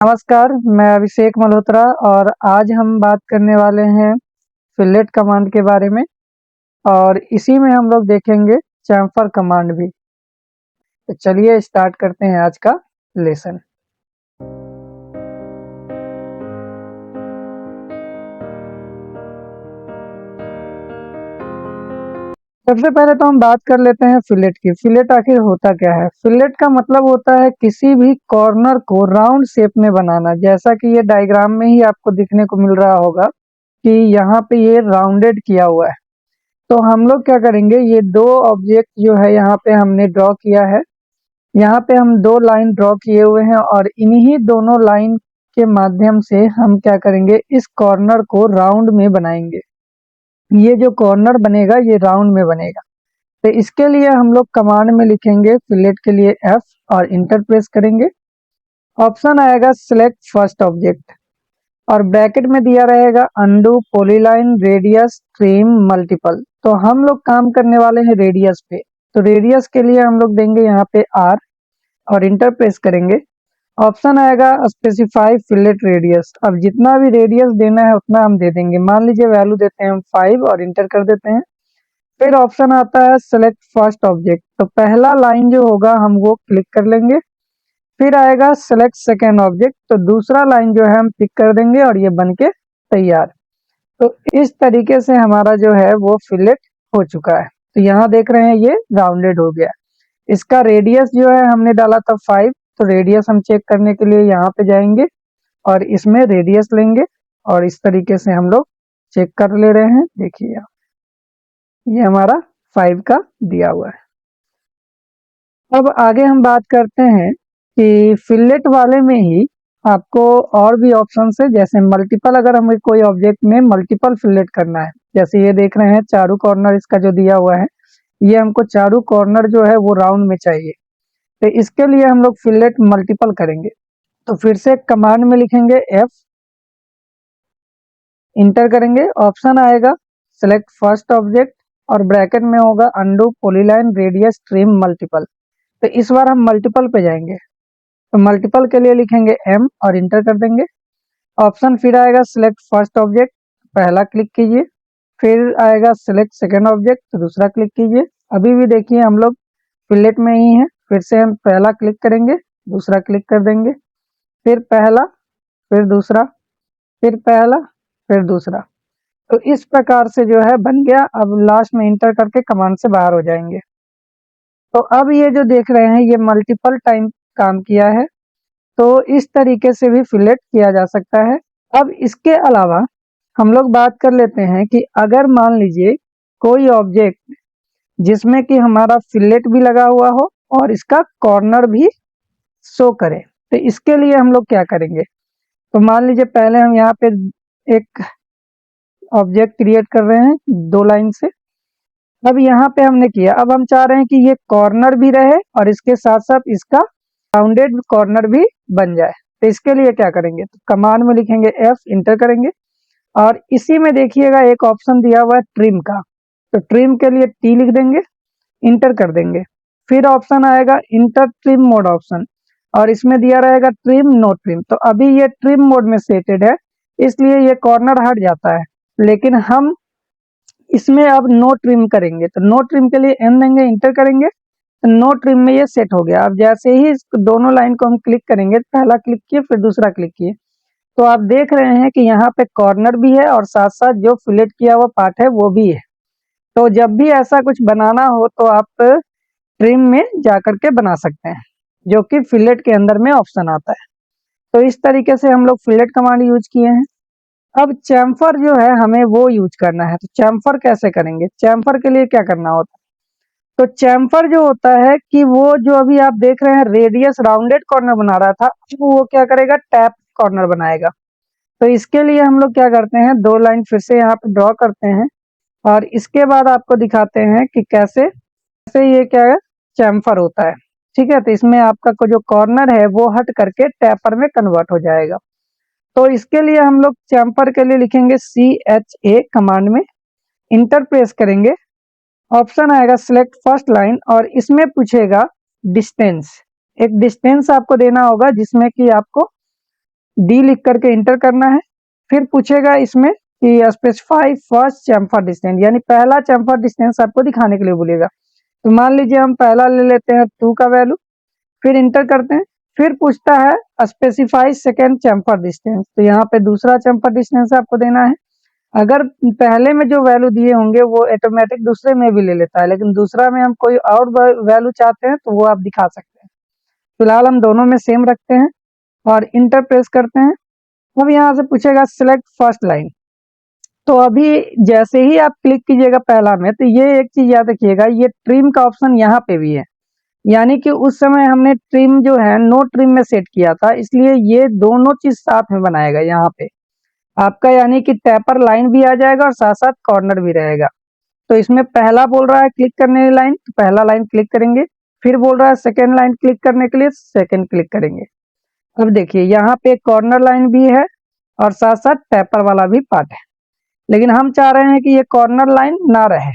नमस्कार, मैं अभिषेक मल्होत्रा और आज हम बात करने वाले हैं फिलेट कमांड के बारे में और इसी में हम लोग देखेंगे चैम्फर कमांड भी। तो चलिए स्टार्ट करते हैं आज का लेसन। सबसे पहले तो हम बात कर लेते हैं फिलेट की। फिलेट आखिर होता क्या है? फिलेट का मतलब होता है किसी भी कॉर्नर को राउंड शेप में बनाना। जैसा कि ये डायग्राम में ही आपको दिखने को मिल रहा होगा कि यहाँ पे ये राउंडेड किया हुआ है। तो हम लोग क्या करेंगे, ये दो ऑब्जेक्ट जो है यहाँ पे हमने ड्रॉ किया है। यहाँ पे हम दो लाइन ड्रॉ किए हुए हैं और इन्हीं दोनों लाइन के माध्यम से हम क्या करेंगे, इस कॉर्नर को राउंड में बनाएंगे। ये जो कॉर्नर बनेगा ये राउंड में बनेगा। तो इसके लिए हम लोग कमांड में लिखेंगे फिलेट के लिए F और इंटर प्रेस करेंगे। ऑप्शन आएगा सिलेक्ट फर्स्ट ऑब्जेक्ट और ब्रैकेट में दिया रहेगा undo polyline radius trim multiple. तो हम लोग काम करने वाले हैं रेडियस पे। तो रेडियस के लिए हम लोग देंगे यहाँ पे R और इंटर प्रेस करेंगे। ऑप्शन आएगा स्पेसिफाई फिलेट रेडियस। अब जितना भी रेडियस देना है उतना हम दे देंगे। मान लीजिए वैल्यू देते हैं हम 5 और इंटर कर देते हैं। फिर ऑप्शन आता है सेलेक्ट फर्स्ट ऑब्जेक्ट। तो पहला लाइन जो होगा हम वो क्लिक कर लेंगे। फिर आएगा सेलेक्ट सेकेंड ऑब्जेक्ट। तो दूसरा लाइन जो है हम पिक कर देंगे और ये बन के तैयार। तो इस तरीके से हमारा जो है वो फिलेट हो चुका है। तो यहाँ देख रहे हैं ये राउंडेड हो गया। इसका रेडियस जो है हमने डाला था 5। तो रेडियस हम चेक करने के लिए यहाँ पे जाएंगे और इसमें रेडियस लेंगे और इस तरीके से हम लोग चेक कर ले रहे हैं। देखिए ये हमारा 5 का दिया हुआ है। अब आगे हम बात करते हैं कि फिलेट वाले में ही आपको और भी ऑप्शन है, जैसे मल्टीपल। अगर हमें कोई ऑब्जेक्ट में मल्टीपल फिलेट करना है, जैसे ये देख रहे हैं चारों कॉर्नर इसका जो दिया हुआ है, ये हमको चारों कॉर्नर जो है वो राउंड में चाहिए। तो इसके लिए हम लोग फिलेट मल्टीपल करेंगे। तो फिर से कमांड में लिखेंगे F, इंटर करेंगे। ऑप्शन आएगा सेलेक्ट फर्स्ट ऑब्जेक्ट और ब्रैकेट में होगा undo polyline radius trim multiple. तो इस बार हम मल्टीपल पे जाएंगे। तो मल्टीपल के लिए लिखेंगे M और इंटर कर देंगे। ऑप्शन फिर आएगा सिलेक्ट फर्स्ट ऑब्जेक्ट, पहला क्लिक कीजिए। फिर आएगा सिलेक्ट सेकेंड ऑब्जेक्ट, तो दूसरा क्लिक कीजिए। अभी भी देखिए हम लोग फिलेट में ही है। फिर से हम पहला क्लिक करेंगे, दूसरा क्लिक कर देंगे, फिर पहला, फिर दूसरा, फिर पहला, फिर दूसरा। तो इस प्रकार से जो है बन गया। अब लास्ट में इंटर करके कमांड से बाहर हो जाएंगे। तो अब ये जो देख रहे हैं ये मल्टीपल टाइम काम किया है। तो इस तरीके से भी फिलेट किया जा सकता है। अब इसके अलावा हम लोग बात कर लेते हैं कि अगर मान लीजिए कोई ऑब्जेक्ट जिसमें कि हमारा फिलेट भी लगा हुआ हो और इसका कॉर्नर भी शो करे, तो इसके लिए हम लोग क्या करेंगे। तो मान लीजिए पहले हम यहाँ पे एक ऑब्जेक्ट क्रिएट कर रहे हैं 2 लाइन से। अब यहाँ पे हमने किया, अब हम चाह रहे हैं कि ये कॉर्नर भी रहे और इसके साथ साथ इसका राउंडेड कॉर्नर भी बन जाए। तो इसके लिए क्या करेंगे, तो कमांड में लिखेंगे F, इंटर करेंगे और इसी में देखिएगा एक ऑप्शन दिया हुआ है ट्रिम का। तो ट्रिम के लिए T लिख देंगे, इंटर कर देंगे। फिर ऑप्शन आएगा इंटर ट्रिम मोड ऑप्शन और इसमें दिया रहेगा ट्रिम नो ट्रिम। तो अभी ये ट्रिम मोड में सेटेड है, इसलिए ये कॉर्नर हट जाता है। लेकिन हम इसमें अब नो ट्रिम करेंगे। तो नो ट्रिम के लिए N देंगे, इंटर करेंगे, तो नो ट्रिम में ये सेट हो गया। अब जैसे ही इस दोनों लाइन को हम क्लिक करेंगे, पहला क्लिक किए फिर दूसरा क्लिक किए, तो आप देख रहे हैं कि यहाँ पे कॉर्नर भी है और साथ साथ जो फिलेट किया हुआ पार्ट है वो भी है। तो जब भी ऐसा कुछ बनाना हो तो आप ट्रिम में जाकर के बना सकते हैं, जो कि फिलेट के अंदर में ऑप्शन आता है। तो इस तरीके से हम लोग फिलेट कमांड यूज किए हैं। अब चैम्फर जो है हमें वो यूज करना है। तो चैम्फर कैसे करेंगे, चैम्फर के लिए क्या करना होता है। तो चैम्फर जो होता है कि वो जो अभी आप देख रहे हैं रेडियस राउंडेड कॉर्नर बना रहा था, वो क्या करेगा, टैप कॉर्नर बनाएगा। तो इसके लिए हम लोग क्या करते हैं, 2 लाइन फिर से यहाँ पे ड्रॉ करते हैं और इसके बाद आपको दिखाते हैं कि कैसे कैसे ये क्या है, चैम्फर होता है। ठीक है, तो इसमें आपका को जो कॉर्नर है वो हट करके टैपर में कन्वर्ट हो जाएगा। तो इसके लिए हम लोग चैम्फर के लिए लिखेंगे CHA कमांड में, इंटर प्रेस करेंगे। ऑप्शन आएगा सिलेक्ट फर्स्ट लाइन और इसमें पूछेगा डिस्टेंस। एक डिस्टेंस आपको देना होगा जिसमें कि आपको डी लिख करके इंटर करना है। फिर पूछेगा इसमें कि स्पेसिफाई फर्स्ट चैम्फर डिस्टेंस, यानी पहला चैम्फर डिस्टेंस आपको दिखाने के लिए बोलेगा। तो मान लीजिए हम पहला ले लेते हैं 2 का वैल्यू, फिर इंटर करते हैं। फिर पूछता है स्पेसिफाई सेकेंड चैम्फर डिस्टेंस, तो यहाँ पे दूसरा चैम्फर डिस्टेंस आपको देना है। अगर पहले में जो वैल्यू दिए होंगे वो ऑटोमेटिक दूसरे में भी ले लेता है, लेकिन दूसरा में हम कोई और वैल्यू चाहते हैं तो वो आप दिखा सकते हैं। फिलहाल हम दोनों में सेम रखते हैं और इंटर प्रेस करते हैं। अब यहाँ से पूछेगा सिलेक्ट फर्स्ट लाइन, तो अभी जैसे ही आप क्लिक कीजिएगा पहला में, तो ये एक चीज याद रखिएगा, ये ट्रिम का ऑप्शन यहाँ पे भी है, यानी कि उस समय हमने ट्रिम जो है नो ट्रिम में सेट किया था, इसलिए ये दोनों चीज साथ में बनाएगा यहाँ पे आपका, यानी कि टैपर लाइन भी आ जाएगा और साथ साथ कॉर्नर भी रहेगा। तो इसमें पहला बोल रहा है क्लिक करने की लाइन, तो पहला लाइन क्लिक करेंगे। फिर बोल रहा है सेकेंड लाइन क्लिक करने के लिए, सेकेंड क्लिक करेंगे। अब देखिए यहाँ पे कॉर्नर लाइन भी है और साथ साथ टैपर वाला भी पार्ट है, लेकिन हम चाह रहे हैं कि ये कॉर्नर लाइन ना रहे,